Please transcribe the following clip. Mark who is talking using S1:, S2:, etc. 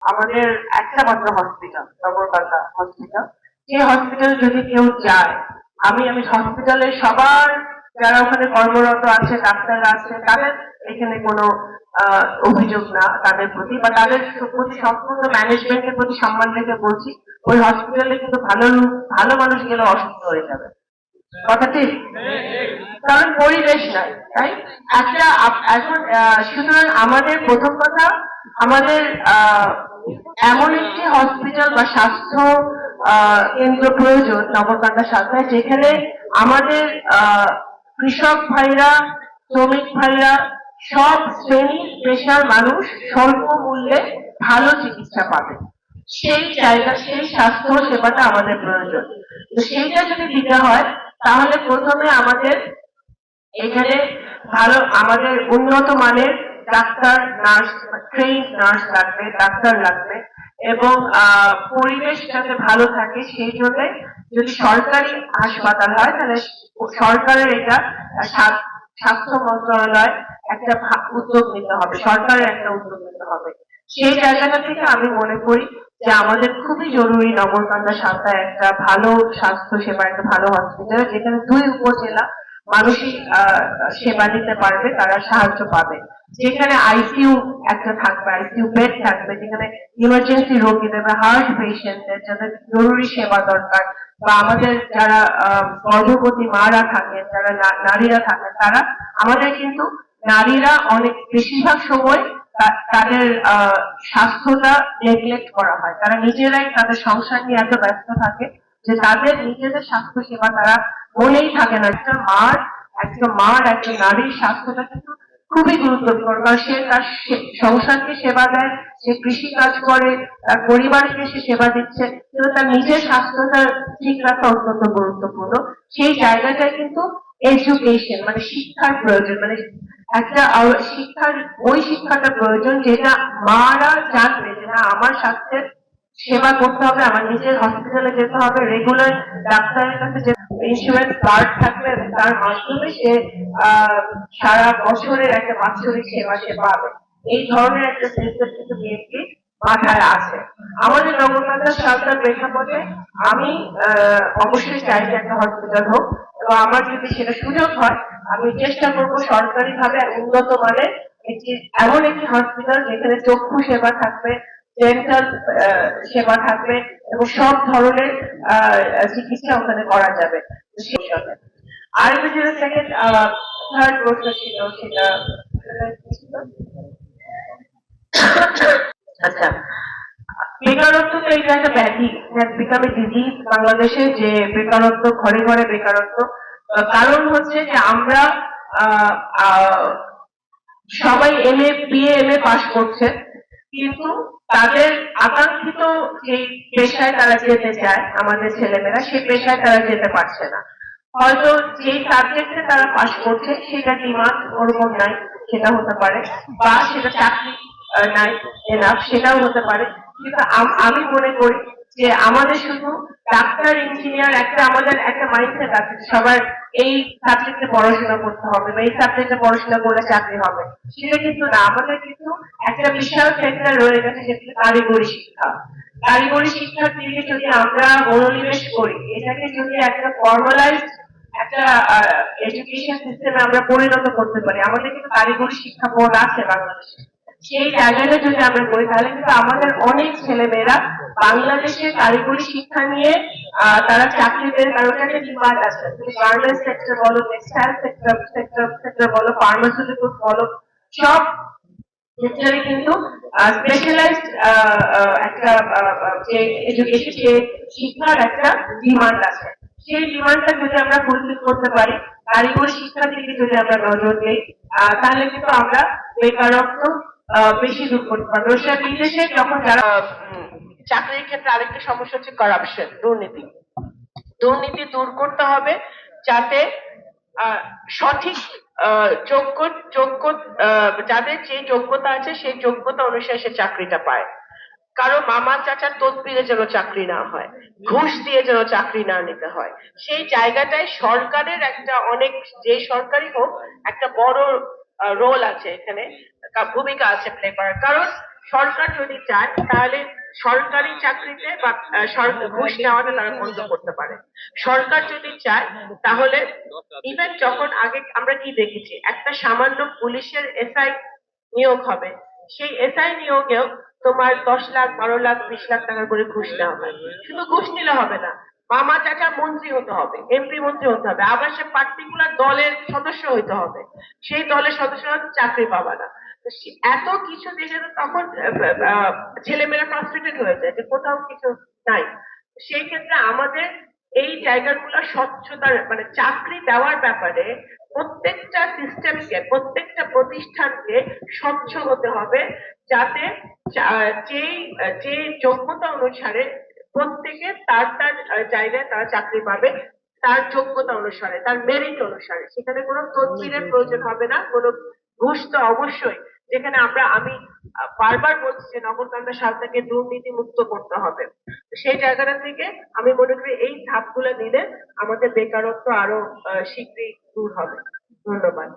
S1: আমাদের একটা মাত্র হসপিটাল, নগরকান্দা হসপিটাল। সেই হসপিটালে যদি কেউ যায়, আমি হসপিটালের সবার যারা ওখানে কর্মরত আছে, ডাক্তাররা আছে, তাদের এখানে কোনো অভিযোগ না তাদের প্রতি, বা তাদের প্রতি সম্পূর্ণ ম্যানেজমেন্টের প্রতি সম্মান রেখে বলছি, ওই হসপিটালে কিন্তু ভালো মানুষ গেলে অসুস্থ হয়ে যাবে। কথা ঠিক? কারণ পরিবেশ নাই, তাই একটা এখন সুতরাং আমাদের প্রথম কথা, আমাদের এমন একটি হসপিটাল বা স্বাস্থ্য কেন্দ্র প্রয়োজন নগরকান্দা শাখায়, যেখানে আমাদের কৃষক ভাইরা, শ্রমিক ভাইরা, সব শ্রেণী পেশার মানুষ স্বল্প মূল্যে ভালো চিকিৎসা পাবে। সেই জায়গা, সেই স্বাস্থ্য সেবাটা আমাদের প্রয়োজন। তো সেইটা যদি দিতে হয়, তাহলে প্রথমে আমাদের এখানে আমাদের উন্নত মানের ডাক্তার, নার্স, ট্রেন্ড নার্স লাগবে, ডাক্তার লাগবে, এবং পরিবেশ যাতে ভালো থাকে সেই জন্য যদি সরকারি হাসপাতাল হয়, তাহলে সরকারের এটা স্বাস্থ্য মন্ত্রণালয় একটা উদ্যোগ নিতে হবে, সরকারের একটা উদ্যোগ নিতে হবে। সেই জায়গাটা থেকে আমি মনে করি যে আমাদের খুবই জরুরি নগরকান্দা শাখায় একটা ভালো স্বাস্থ্য সেবা, একটা ভালো হসপিটাল, যেখানে 2 উপজেলা মানুষই সেবা নিতে পারবে, তারা সাহায্য পাবে। যেখানে আইসিইউ একটা থাকবে, আইসিইউ বেড থাকবে, যেখানে ইমার্জেন্সি রোগীদের বা হার্ট পেশেন্টদের যাদের জরুরি সেবা দরকার, বা আমাদের যারা গর্ভবতী মারা থাকেন, যারা নারীরা থাকেন, তারা আমাদের কিন্তু নারীরা অনেক বেশিরভাগ সময় তাদের স্বাস্থ্যটা নেগলেক্ট করা হয়। তারা নিজেরাই তাদের সংসার নিয়ে এত ব্যস্ত থাকে যে তাদের নিজেদের স্বাস্থ্য সেবা তারা মনেই থাকে না। একটা নারীর স্বাস্থ্যটা কিন্তু খুবই গুরুত্বপূর্ণ, কারণ সে তার সংসারকে সেবা দেয়, সে কৃষি কাজ করে, তার পরিবারকে সে সেবা দিচ্ছে, কিন্তু তার নিজের স্বাস্থ্যটা ঠিক রাখা অত্যন্ত গুরুত্বপূর্ণ। সেই জায়গাটায় কিন্তু এডুকেশন মানে শিক্ষার প্রয়োজন, মানে একটা শিক্ষার, ওই শিক্ষাটা প্রয়োজন যেটা মারা জানবে যে না, আমার স্বাস্থ্যের সেবা করতে হবে, আমার নিজের হসপিটালে যেতে হবে, রেগুলার ডাক্তারের কাছে যে ইন্স্যুরেন্স কার্ড থাকলে তার মাধ্যমে সে সারা বছরের একটা বাৎসরিক সেবা সে পাবে। এই ধরনের একটা সিস্টেম কিন্তু বিএনপি মাথায় আছে। আমাদের নগরকান্দা সরকার প্রেক্ষাপটে আমি অবশ্যই চাই যে একটা হসপিটাল হোক, এবং আমার যদি সেটা সুযোগ হয়, আমি চেষ্টা করব সরকারি ভাবে উন্নত মানের এমন একটি হসপিটাল যেখানে চক্ষু সেবা থাকবে, ডেন্টাল সেবা থাকবে, এবং সব ধরনের চিকিৎসা ওখানে করা যাবে। সেই সাথে আরেকটা যেটা সেকেন্ড থার্ড প্রশ্ন ছিল, সেটা আচ্ছা, বেকারত্ব তো এটা একটা ব্যাধি, বিকাম এ ডিজিজ বাংলাদেশে, যে বেকারত্ব, ঘরে ঘরে বেকারত্ব। কারণ হচ্ছে যে আমরা সবাই এমএ, বিএ, এমএ পাস করছে, কিন্তু তাদের আকাঙ্ক্ষিত যে পেশায় তারা যেতে চায়, আমাদের ছেলেমেয়েরা সেই পেশায় তারা যেতে পারছে না। হয়তো যে সাবজেক্টে তারা পাস করছে সেটা ডিমান্ড ওরকম নাই, সেটা হতে পারে, বা সেটা চাকরি নাই এনাফ, সেটাও হতে পারে। কিন্তু আমি মনে করি যে আমাদের শুধু ডাক্তার, ইঞ্জিনিয়ার, আমাদের একটা মাইন্ডসেট আছে সবার এই সাবজেক্টে পড়াশোনা করতে হবে, বা এই সাবজেক্টে পড়াশোনা করলে চাকরি হবে, সেটা কিন্তু না। আমাদের কিন্তু একটা বিশাল সেক্টর রয়ে গেছে, যেটা কারিগরি শিক্ষা। কারিগরি শিক্ষার দিকে যদি আমরা মনোনিবেশ করি, এটাকে যদি একটা ফর্মালাইজড একটা এডুকেশন সিস্টেমে আমরা পরিণত করতে পারি, আমাদের কিন্তু কারিগরি শিক্ষা বোর্ড আছে বাংলাদেশে, সেই জায়গাটা যদি আমরা করি, তাহলে কিন্তু আমাদের অনেক ছেলেমেয়েরা বাংলাদেশে কারিগরি শিক্ষা নিয়ে তারা চাকরি পেয়ে, কারণ একটা ডিমান্ড আছে। গার্মেন্টস সেক্টর বলো, টেক্সটাইল সেক্টর বলো, ফার্মাসিউটিক্যালস বলো, সব সেক্টরে কিন্তু স্পেশালাইজড একটা যে এডুকেশন, যে শিক্ষার একটা ডিমান্ড আছে। সেই ডিমান্ডটা যদি আমরা ফুলফিল করতে পারি, কারিগরি শিক্ষার দিকে যদি আমরা নজর দিই, তাহলে কিন্তু আমরা বেকারত্ব বেশি দূর করতে পারবো। বিদেশে যখন যারা চাকরির ক্ষেত্রে আরেকটা সমস্যা হচ্ছে করাপশন, দুর্নীতি। দুর্নীতি দূর করতে হবে, যাতে সঠিক যোগ্য যোগ্য যাদের যে যোগ্যতা আছে সেই যোগ্যতা অনুসারে সে চাকরিটা পায়। কারো মামা চাচার তদবিরে যেন চাকরি না হয়, ঘুষ দিয়ে যেন চাকরি না নিতে হয়। সেই জায়গাটায় সরকারের একটা অনেক, যে সরকারি হোক, একটা বড় রোল আছে এখানে, ভূমিকা আছে প্লে করার। কারণ সরকার যদি চায় তাহলে সরকারি চাকরিতে বা ঘুষ নেওয়াটা তারা বন্ধ করতে পারে। সরকার যদি চায় তাহলে ইভেন যখন আগে আমরা কি দেখেছি, একটা সামান্য পুলিশের এসআই নিয়োগ হবে, সেই এসআই নিয়োগেও তোমার 10 লাখ 12 লাখ 20 লাখ টাকা করে ঘুষ নেওয়া হয়। শুধু ঘুষ নিলে হবে না, মামা চাচা মন্ত্রী হতে হবে, এমপি মন্ত্রী হতে হবে, আবার সে পার্টিকুলার দলের সদস্য হইতে হবে, সেই দলের সদস্য চাকরি পাবা না। তো এত কিছু দেখে তো তখন ছেলেমেয়েরা ফ্রাস্ট্রেটেড হয়ে যায় যে কোথাও কিছু নাই। সেই ক্ষেত্রে আমাদের এই জায়গাগুলো স্বচ্ছতার মানে চাকরি দেওয়ার ব্যাপারে প্রত্যেকটা সিস্টেমকে, প্রত্যেকটা প্রতিষ্ঠানকে স্বচ্ছ হতে হবে, যাতে যে যে যোগ্যতা অনুসারে প্রত্যেকে তার তার জায়গায় তারা চাকরি পাবে, তার যোগ্যতা অনুসারে, তার মেরিট অনুসারে। সেখানে কোনো তদবিরের প্রয়োজন হবে না, কোনো ঘুষ তো অবশ্যই, যেখানে আমি বারবার বলছি যে নগরকান্দা সালটাকে দুর্নীতি মুক্ত করতে হবে। সেই জায়গাটা থেকে আমি মনে করি এই ধাপগুলো নিলে আমাদের বেকারত্ব আরো শীঘ্রই দূর হবে। ধন্যবাদ।